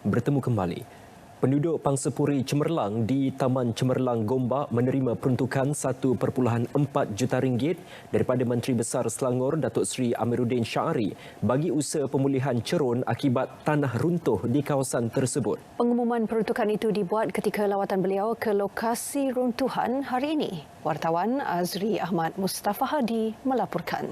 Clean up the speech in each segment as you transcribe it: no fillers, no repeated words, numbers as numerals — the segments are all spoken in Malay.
bertemu kembali. Penduduk Pangsapuri Cemerlang di Taman Cemerlang Gombak menerima peruntukan 1.4 juta ringgit daripada Menteri Besar Selangor Datuk Seri Amiruddin Syari bagi usaha pemulihan cerun akibat tanah runtuh di kawasan tersebut. Pengumuman peruntukan itu dibuat ketika lawatan beliau ke lokasi runtuhan hari ini. Wartawan Azri Ahmad Mustafa Hadi melaporkan.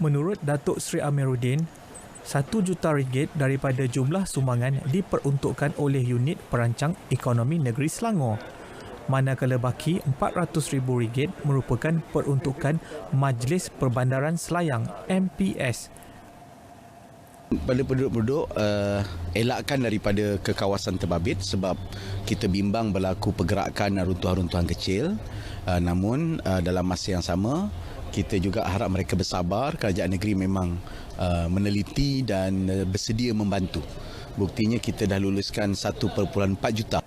Menurut Datuk Seri Amiruddin, 1 juta ringgit daripada jumlah sumbangan diperuntukkan oleh Unit Perancang Ekonomi Negeri Selangor. Manakala baki RM400,000 merupakan peruntukan Majlis Perbandaran Selayang MPS. Pada penduduk-penduduk, elakkan daripada ke kawasan terbabit sebab kita bimbang berlaku pergerakan runtuhan-runtuhan kecil. Namun dalam masa yang sama, kita juga harap mereka bersabar. Kerajaan negeri memang meneliti dan bersedia membantu. Buktinya kita dah luluskan 1.4 juta.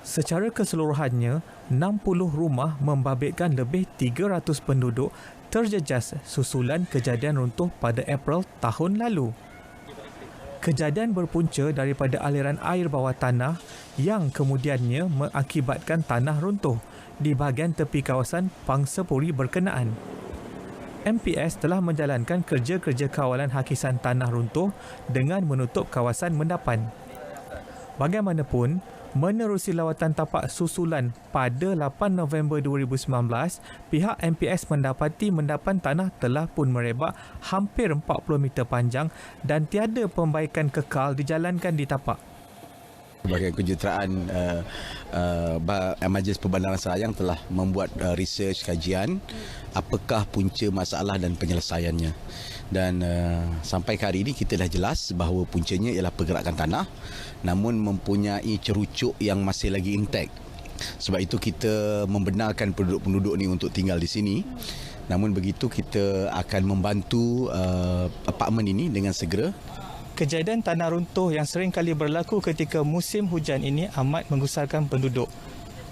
Secara keseluruhannya, 60 rumah membabitkan lebih 300 penduduk terjejas susulan kejadian runtuh pada April tahun lalu. Kejadian berpunca daripada aliran air bawah tanah yang kemudiannya mengakibatkan tanah runtuh di bahagian tepi kawasan Pangsapuri berkenaan. MPS telah menjalankan kerja-kerja kawalan hakisan tanah runtuh dengan menutup kawasan mendapan. Bagaimanapun, menerusi lawatan tapak susulan pada 8 November 2019, pihak MPS mendapati mendapan tanah telah pun merebak hampir 40 meter panjang dan tiada pembaikan kekal dijalankan di tapak. Sebagai kejuruteraan, Majlis Perbandaran Selayang telah membuat research kajian apakah punca masalah dan penyelesaiannya. Dan sampai ke hari ini kita dah jelas bahawa puncanya ialah pergerakan tanah namun mempunyai cerucuk yang masih lagi intact. Sebab itu kita membenarkan penduduk-penduduk ni untuk tinggal di sini. Namun begitu kita akan membantu apartmen ini dengan segera. Kejadian tanah runtuh yang sering kali berlaku ketika musim hujan ini amat menggusarkan penduduk.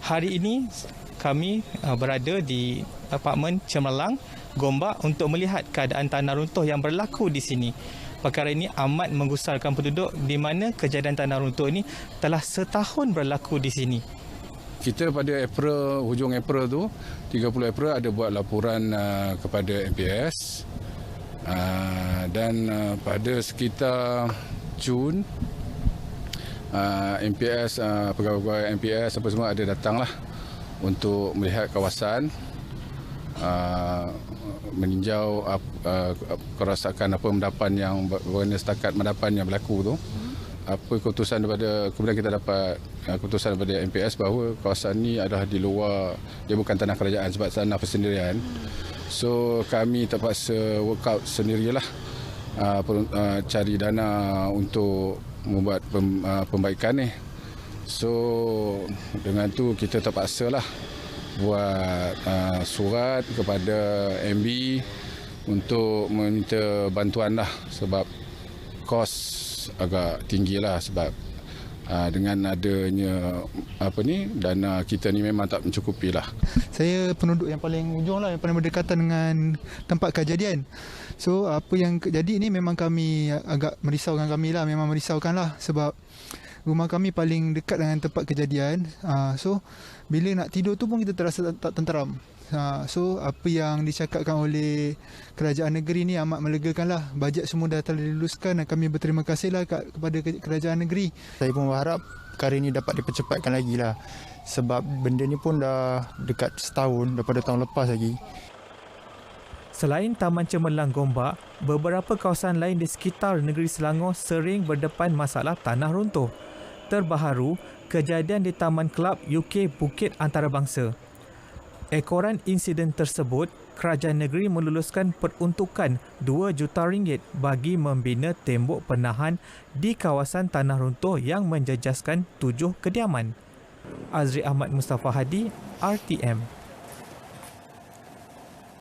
Hari ini kami berada di apartmen Cemerlang Gombak untuk melihat keadaan tanah runtuh yang berlaku di sini. Perkara ini amat menggusarkan penduduk di mana kejadian tanah runtuh ini telah setahun berlaku di sini. Kita pada hujung April tu, 30 April ada buat laporan kepada MPS. Dan pada sekitar Jun, MPS, pegawai-pegawai MPS apa semua ada datanglah untuk melihat kawasan, meninjau kerosakan apa mendapan yang setakat mendapan yang berlaku tu. Apa keputusan daripada, kemudian kita dapat keputusan daripada MPS bahawa kawasan ni adalah di luar, dia bukan tanah kerajaan sebab tanah persendirian. So kami terpaksa work out sendirilah, cari dana untuk membuat pembaikan ni. So dengan tu kita terpaksalah buat surat kepada MB untuk meminta bantuan lah sebab kos agak tinggi lah sebab dengan adanya dana kita ni memang tak mencukupi lah. Saya penduduk yang paling ujung lah, yang paling berdekatan dengan tempat kejadian. So apa yang jadi ni memang kami agak merisaukan kami lah, memang merisaukan lah sebab rumah kami paling dekat dengan tempat kejadian. So bila nak tidur tu pun kita terasa tak tenteram. So apa yang dicakapkan oleh kerajaan negeri ni amat melegakan lah. Bajet semua dah telah diluluskan dan kami berterima kasih lah kepada kerajaan negeri. Saya pun berharap perkara ini dapat dipercepatkan lagi lah. Sebab benda ni pun dah dekat setahun daripada tahun lepas lagi. Selain Taman Cemerlang Gombak, beberapa kawasan lain di sekitar negeri Selangor sering berdepan masalah tanah runtuh. Terbaharu, kejadian di Taman Kelab UK Bukit Antarabangsa. Ekoran insiden tersebut, kerajaan negeri meluluskan peruntukan 2 juta ringgit bagi membina tembok penahan di kawasan tanah runtuh yang menjejaskan 7 kediaman. Azri Ahmad Mustafa Hadi, RTM.